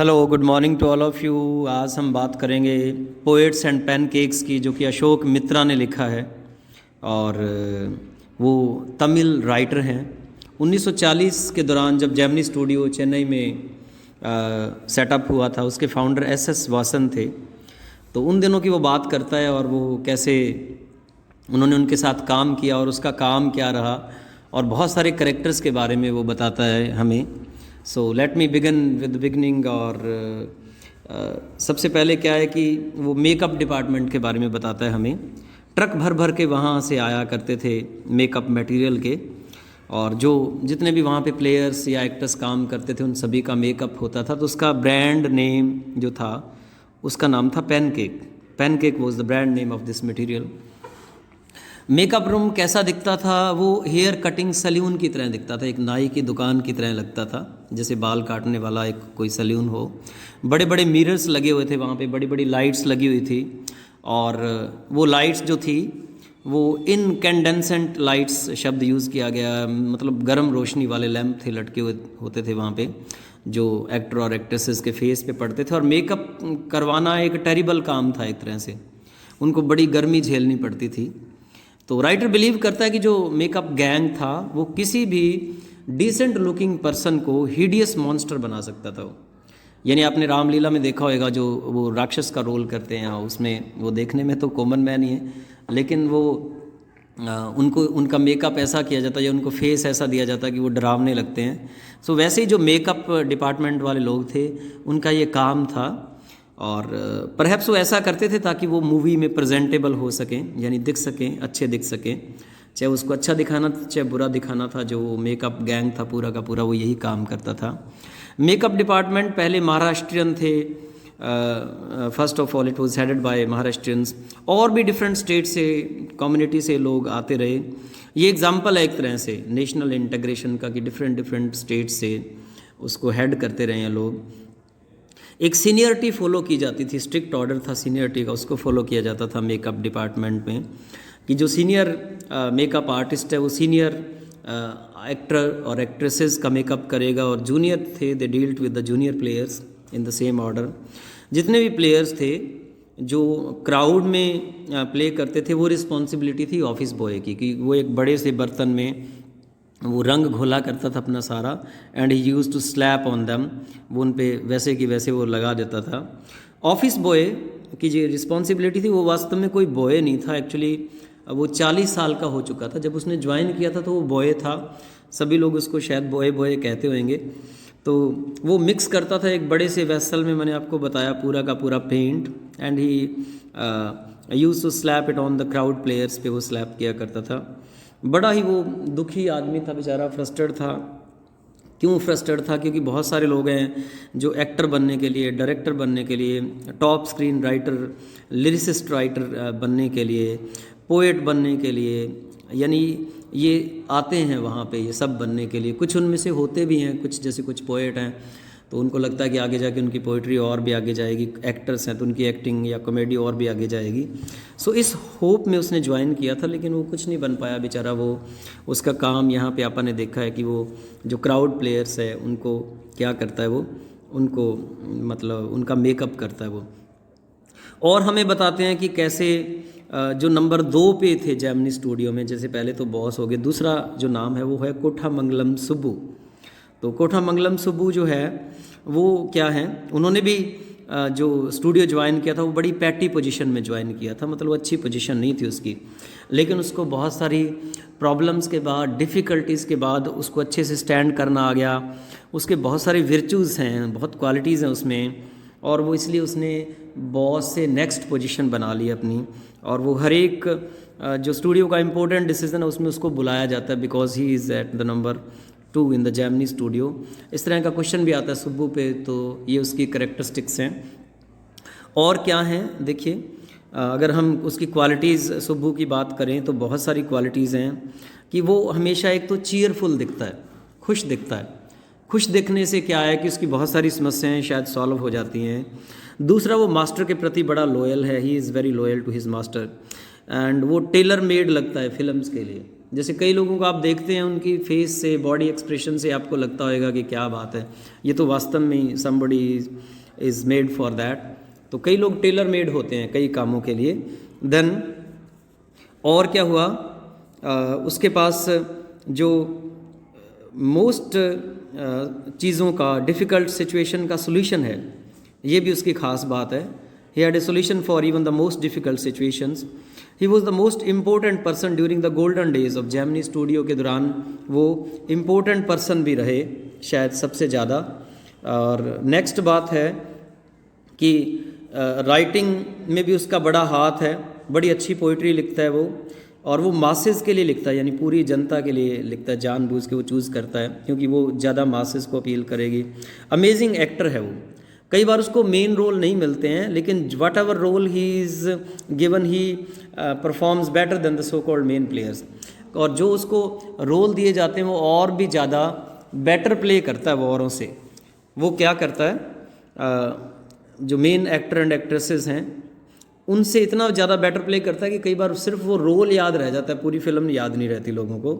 Hello good morning to all of you. आज हम बात करेंगे पोएट्स एंड पैनकेक्स की, जो कि अशोक मित्रा ने लिखा है और वो तमिल राइटर हैं। 1940 के दौरान जब जेमिनी स्टूडियो चेन्नई में सेटअप हुआ था, उसके फाउंडर एस वासन थे। तो उन दिनों की वो बात करता है और वो कैसे उन्होंने उनके साथ काम किया और उसका काम क्या रहा, और बहुत सारे करेक्टर्स के बारे में वो बताता है हमें। So let me begin with beginning. और सबसे पहले क्या है कि वो मेकअप डिपार्टमेंट के बारे में बताता है हमें। ट्रक भर भर के वहाँ से आया करते थे मेकअप मटेरियल के, और जो जितने भी वहाँ पे प्लेयर्स या एक्टर्स काम करते थे उन सभी का मेकअप होता था। तो उसका ब्रांड नेम जो था, उसका नाम था pancake. Pancake was the brand name of this material. Makeup room कैसा दिखता था? वो हेयर कटिंग सैलून की तरह दिखता था, एक नाई की दुकान की तरह लगता था, जैसे बाल काटने वाला एक कोई सैलून हो। बड़े बड़े मिरर्स लगे हुए थे वहाँ पे, बड़ी बड़ी लाइट्स लगी हुई थी, और वो लाइट्स जो थी वो इनकैंडेंसेंट लाइट्स शब्द यूज़ किया गया, मतलब गर्म रोशनी वाले लैंप थे लटके हुए होते थे वहाँ पे, जो एक्टर और एक्ट्रेसेस के फेस पे पड़ते थे। और मेकअप करवाना एक टेरिबल काम था, एक तरह से उनको बड़ी गर्मी झेलनी पड़ती थी। तो राइटर बिलीव करता है कि जो मेकअप गैंग था वो किसी भी डिसेंट लुकिंग पर्सन को हिडियस मॉन्स्टर बना सकता था। यानी आपने रामलीला में देखा होगा, जो वो राक्षस का रोल करते हैं, उसमें वो देखने में तो कॉमन मैन ही है, लेकिन वो उनको उनका मेकअप ऐसा किया जाता है या उनको फेस ऐसा दिया जाता है कि वो डरावने लगते हैं। सो वैसे ही जो मेकअप डिपार्टमेंट वाले लोग थे उनका ये काम था, और परहैप्स वो ऐसा करते थे ताकि वो मूवी में प्रेजेंटेबल हो सकें, यानी दिख सकें, अच्छे दिख सकें। चाहे उसको अच्छा दिखाना था चाहे बुरा दिखाना था, जो मेकअप गैंग था पूरा का पूरा वो यही काम करता था। मेकअप डिपार्टमेंट पहले महाराष्ट्रियन थे। First of all it was headed by Maharashtrians. और भी डिफरेंट स्टेट से, कम्युनिटी से लोग आते रहे। ये एग्जाम्पल है एक तरह से नेशनल इंटीग्रेशन का, कि डिफरेंट डिफरेंट स्टेट से उसको हेड करते रहे हैं लोग। एक सीनियरिटी फॉलो की जाती थी, स्ट्रिक्ट ऑर्डर था सीनियरिटी का, उसको फॉलो किया जाता था मेकअप डिपार्टमेंट में, कि जो सीनियर मेकअप आर्टिस्ट है वो सीनियर एक्टर और एक्ट्रेसेस का मेकअप करेगा, और जूनियर थे they dealt with the junior players in the same order. जितने भी प्लेयर्स थे जो क्राउड में प्ले करते थे, वो रिस्पॉन्सिबिलिटी थी ऑफिस बॉय की, कि वो एक बड़े से बर्तन में वो रंग घोला करता था अपना सारा, and he used to slap on them, वो उन पे वैसे की वैसे वो लगा देता था। ऑफिस बॉय की जो रिस्पॉन्सिबिलिटी थी वो वास्तव में कोई बॉय नहीं था, एक्चुअली वो 40 साल का हो चुका था जब उसने ज्वाइन किया था, तो वो बॉय था। सभी लोग उसको शायद बॉय बॉय कहते होंगे। तो वो मिक्स करता था एक बड़े से वेसल में, मैंने आपको बताया, पूरा का पूरा paint, and he used to slap it on the crowd players पे वो स्लैप किया करता था। बड़ा ही वो दुखी आदमी था बेचारा, फ्रस्ट्रेट था। क्यों फ्रस्ट्रेट था? क्योंकि बहुत सारे लोग हैं जो एक्टर बनने के लिए, डायरेक्टर बनने के लिए, top screen writer, lyricist writer बनने के लिए, पोएट बनने के लिए, यानी ये आते हैं वहाँ पे ये सब बनने के लिए। कुछ उनमें से होते भी हैं, कुछ जैसे कुछ पोएट हैं तो उनको लगता है कि आगे जाके उनकी पोइट्री और भी आगे जाएगी, एक्टर्स हैं तो उनकी एक्टिंग या कॉमेडी और भी आगे जाएगी। सो इस होप में उसने ज्वाइन किया था, लेकिन वो कुछ नहीं बन पाया बेचारा। वो उसका काम यहाँ पे आपने देखा है कि वो जो क्राउड प्लेयर्स है उनको क्या करता है, वो उनको मतलब उनका मेकअप करता है वो। और हमें बताते हैं कि कैसे जो नंबर 2 पे थे जेमिनी स्टूडियो में, जैसे पहले तो बॉस हो गए, दूसरा जो नाम है वो है कोठामंगलम सुब्बू। तो कोठामंगलम सुब्बू जो है वो क्या है, उन्होंने भी जो स्टूडियो ज्वाइन किया था वो बड़ी पैटी पोजीशन में ज्वाइन किया था, मतलब अच्छी पोजीशन नहीं थी उसकी, लेकिन उसको बहुत सारी प्रॉब्लम्स के बाद, डिफ़िकल्टीज़ के बाद उसको अच्छे से स्टैंड करना आ गया। उसके बहुत सारे विर्चूज़ हैं, बहुत क्वालिटीज़ हैं उसमें, और वो इसलिए उसने बॉस से नेक्स्ट पोजीशन बना ली अपनी। और वो हर एक जो स्टूडियो का इम्पोर्टेंट डिसीजन है उसमें उसको बुलाया जाता है, because he is at the number 2 in the Gemini studio. इस तरह का क्वेश्चन भी आता है सुब्बू पे, तो ये उसकी करेक्टरिस्टिक्स हैं। और क्या हैं देखिए, अगर हम उसकी क्वालिटीज़ सुब्बू की बात करें तो बहुत सारी क्वालिटीज़ हैं, कि वो हमेशा एक तो चीयरफुल दिखता है, खुश दिखता है। खुश दिखने से क्या है कि उसकी बहुत सारी समस्याएं शायद सॉल्व हो जाती हैं। दूसरा, वो मास्टर के प्रति बड़ा लॉयल है, he is very loyal to his master, and वो टेलर मेड लगता है फिल्म्स के लिए। जैसे कई लोगों को आप देखते हैं उनकी फेस से, बॉडी एक्सप्रेशन से आपको लगता होगा कि क्या बात है, ये तो वास्तव में somebody is made for that. तो कई लोग टेलर मेड होते हैं कई कामों के लिए। देन और क्या हुआ, उसके पास जो मोस्ट चीज़ों का, डिफ़िकल्ट सिचुएशन का सोल्यूशन है, ये भी उसकी ख़ास बात है। He had a solution for even the most difficult situations. He was the most important person during the golden days of Gemini studio के दौरान वो इम्पोर्टेंट पर्सन भी रहे शायद सबसे ज़्यादा। और नेक्स्ट बात है कि राइटिंग में भी उसका बड़ा हाथ है, बड़ी अच्छी पोइट्री लिखता है वो, और वो मासेस के लिए लिखता है, यानी पूरी जनता के लिए लिखता है, जानबूझ के वो चूज़ करता है क्योंकि वो ज़्यादा मासेस को अपील करेगी। अमेजिंग एक्टर है वो, कई बार उसको मेन रोल नहीं मिलते हैं, लेकिन whatever role he is given he performs better than the so called main players. और जो उसको रोल दिए जाते हैं वो और भी ज़्यादा बेटर प्ले करता है वो औरों से। वो क्या करता है, जो मेन एक्टर एंड एक्ट्रेसेस हैं उनसे इतना ज़्यादा बेटर प्ले करता है कि कई बार सिर्फ वो रोल याद रह जाता है, पूरी फिल्म याद नहीं रहती लोगों को।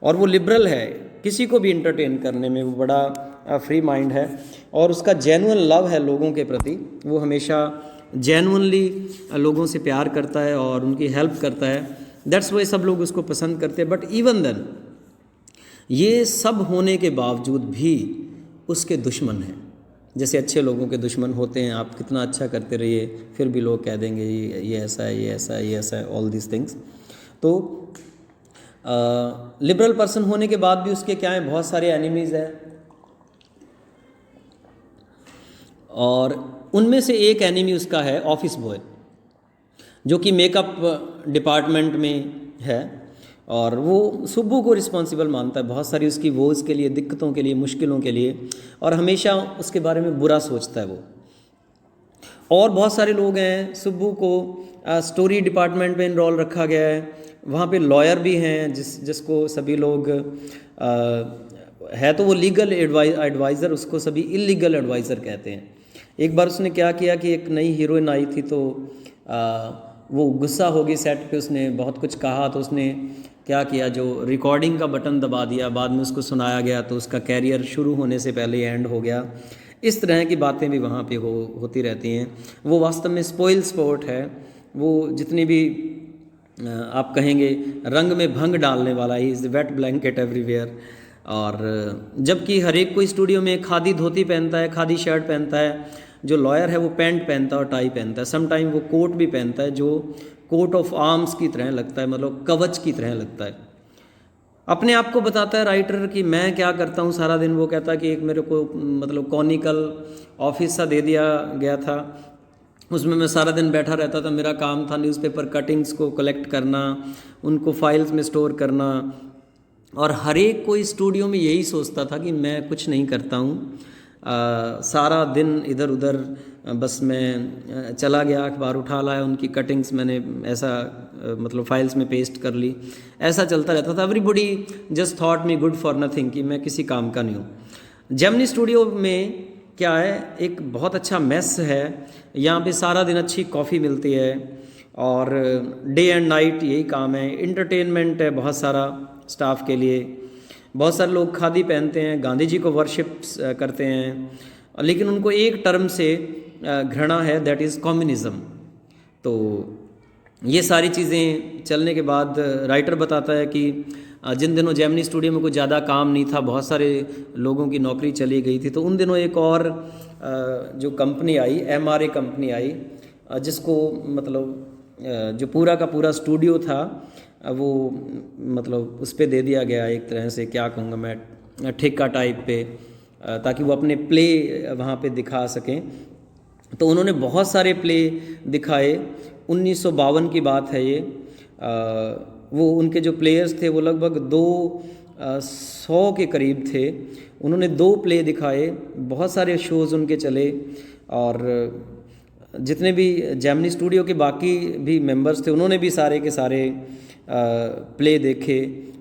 और वो लिबरल है, किसी को भी इंटरटेन करने में वो बड़ा फ्री माइंड है, और उसका जेन्युइन लव है लोगों के प्रति। वो हमेशा जेन्युइनली लोगों से प्यार करता है और उनकी हेल्प करता है। दैट्स वाई सब लोग उसको पसंद करते हैं। बट इवन देन, ये सब होने के बावजूद भी उसके दुश्मन हैं। जैसे अच्छे लोगों के दुश्मन होते हैं, आप कितना अच्छा करते रहिए फिर भी लोग कह देंगे ये ऐसा है, ये ऐसा है, ये ऐसा है, ऑल दिस थिंग्स। तो लिबरल पर्सन होने के बाद भी उसके क्या है, बहुत सारे एनिमीज़ हैं, और उनमें से एक एनिमी उसका है ऑफिस बॉय, जो कि मेकअप डिपार्टमेंट में है, और वो सुब्बू को रिस्पॉन्सिबल मानता है बहुत सारी उसकी वोज़ के लिए, दिक्कतों के लिए, मुश्किलों के लिए, और हमेशा उसके बारे में बुरा सोचता है वो। और बहुत सारे लोग हैं, सुब्बू को स्टोरी डिपार्टमेंट में इनरोल रखा गया है, वहाँ पे लॉयर भी हैं जिसको सभी लोग है तो वो लीगल एडवाइज़र, उसको सभी इलीगल एडवाइज़र कहते हैं। एक बार उसने क्या किया कि एक नई हीरोइन आई थी तो वो गुस्सा हो गई सेट पे, उसने बहुत कुछ कहा, तो उसने क्या किया, जो रिकॉर्डिंग का बटन दबा दिया, बाद में उसको सुनाया गया तो उसका कैरियर शुरू होने से पहले एंड हो गया। इस तरह की बातें भी वहाँ पे होती रहती हैं। वो वास्तव में स्पॉइल स्पोर्ट है, वो जितनी भी आप कहेंगे रंग में भंग डालने वाला ही, is the wet blanket everywhere. और जबकि हर एक कोई स्टूडियो में खादी धोती पहनता है, खादी शर्ट पहनता है, जो लॉयर है वो पैंट पहनता है और टाई पहनता है, सम टाइम वो कोट भी पहनता है जो कोट ऑफ आर्म्स की तरह लगता है, मतलब कवच की तरह लगता है। अपने आप को बताता है राइटर कि मैं क्या करता हूँ सारा दिन। वो कहता है कि एक मेरे को मतलब कॉनिकल ऑफिस सा दे दिया गया था, उसमें मैं सारा दिन बैठा रहता था। मेरा काम था न्यूज़पेपर कटिंग्स को कलेक्ट करना, उनको फाइल्स में स्टोर करना, और हर एक कोई स्टूडियो में यही सोचता था कि मैं कुछ नहीं करता हूँ, सारा दिन इधर उधर बस मैं चला गया, अखबार उठा लाया, उनकी कटिंग्स मैंने ऐसा मतलब फाइल्स में पेस्ट कर ली, ऐसा चलता रहता था। Everybody just thought me good for nothing, कि मैं किसी काम का नहीं हूँ। जेमिनी स्टूडियो में क्या है, एक बहुत अच्छा मेस है, यहाँ पे सारा दिन अच्छी कॉफ़ी मिलती है, और डे एंड नाइट यही काम है। इंटरटेनमेंट है बहुत सारा स्टाफ के लिए, बहुत सारे लोग खादी पहनते हैं, गांधी जी को वर्शिप करते हैं, लेकिन उनको एक टर्म से घृणा है, दैट इज़ कम्युनिज़म। तो ये सारी चीज़ें चलने के बाद राइटर बताता है कि जिन दिनों जेमिनी स्टूडियो में कुछ ज़्यादा काम नहीं था, बहुत सारे लोगों की नौकरी चली गई थी, तो उन दिनों एक और जो कंपनी आई, MRA कंपनी आई, जिसको मतलब जो पूरा का पूरा स्टूडियो था वो मतलब उस पर दे दिया गया एक तरह से, क्या कहूँगा मैं, ठेका टाइप पे, ताकि वो अपने प्ले वहाँ पे दिखा सकें। तो उन्होंने बहुत सारे प्ले दिखाए। 1952 की बात है ये। वो उनके जो प्लेयर्स थे वो लगभग 200 के करीब थे। उन्होंने 2 प्ले दिखाए, बहुत सारे शोज़ उनके चले, और जितने भी जेमिनी स्टूडियो के बाकी भी मेंबर्स थे उन्होंने भी सारे के सारे प्ले देखे।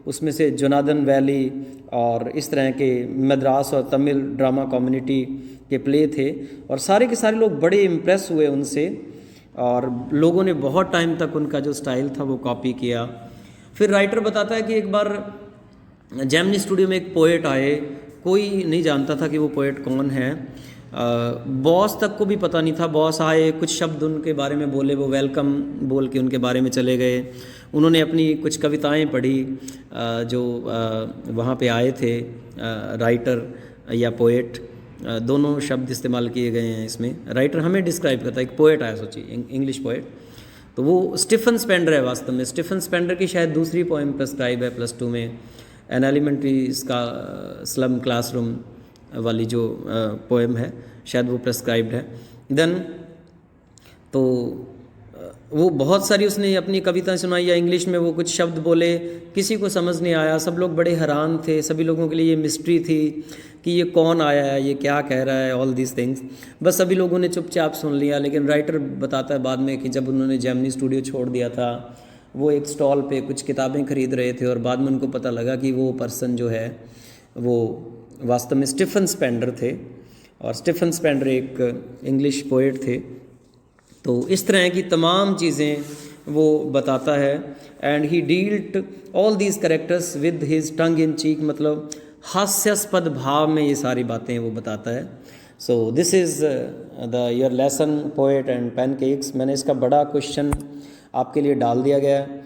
उसमें से जोनाथन वैली और इस तरह के मद्रास और तमिल ड्रामा कम्युनिटी के प्ले थे, और सारे के सारे लोग बड़े इम्प्रेस हुए उनसे, और लोगों ने बहुत टाइम तक उनका जो स्टाइल था वो कॉपी किया। फिर राइटर बताता है कि एक बार जेमिनी स्टूडियो में एक पोएट आए, कोई नहीं जानता था कि वो पोएट कौन है, बॉस तक को भी पता नहीं था। बॉस आए, कुछ शब्द उनके बारे में बोले, वो वेलकम बोल के उनके बारे में चले गए। उन्होंने अपनी कुछ कविताएं पढ़ी, जो वहाँ पे आए थे, राइटर या पोएट, दोनों शब्द इस्तेमाल किए गए हैं इसमें। राइटर हमें डिस्क्राइब करता है, एक पोएट आया, सोचिए इंग्लिश पोएट, तो वो स्टीफन स्पेंडर है वास्तव में। स्टीफन स्पेंडर की शायद दूसरी पोएम प्रेस्क्राइब है +2 में, एन एलिमेंट्री इसका स्लम क्लासरूम वाली जो पोएम है, शायद वो प्रेस्क्राइब्ड है। देन तो वो बहुत सारी उसने अपनी कविताएं सुनाई, या इंग्लिश में वो कुछ शब्द बोले, किसी को समझ नहीं आया, सब लोग बड़े हैरान थे, सभी लोगों के लिए ये मिस्ट्री थी कि ये कौन आया है, ये क्या कह रहा है, ऑल दीज थिंग्स। बस सभी लोगों ने चुपचाप सुन लिया। लेकिन राइटर बताता है बाद में कि जब उन्होंने जेमिनी स्टूडियो छोड़ दिया था, वो एक स्टॉल पे कुछ किताबें खरीद रहे थे, और बाद में उनको पता लगा कि वो पर्सन जो है वो वास्तव में स्टीफन स्पेंडर थे, और स्टीफन स्पेंडर एक इंग्लिश पोएट थे। तो इस तरह की तमाम चीज़ें वो बताता है। And he dealt all these characters with his tongue in cheek, मतलब हास्यास्पद भाव में ये सारी बातें वो बताता है। So this is your lesson poet and pancakes. मैंने इसका बड़ा क्वेश्चन आपके लिए डाल दिया गया है।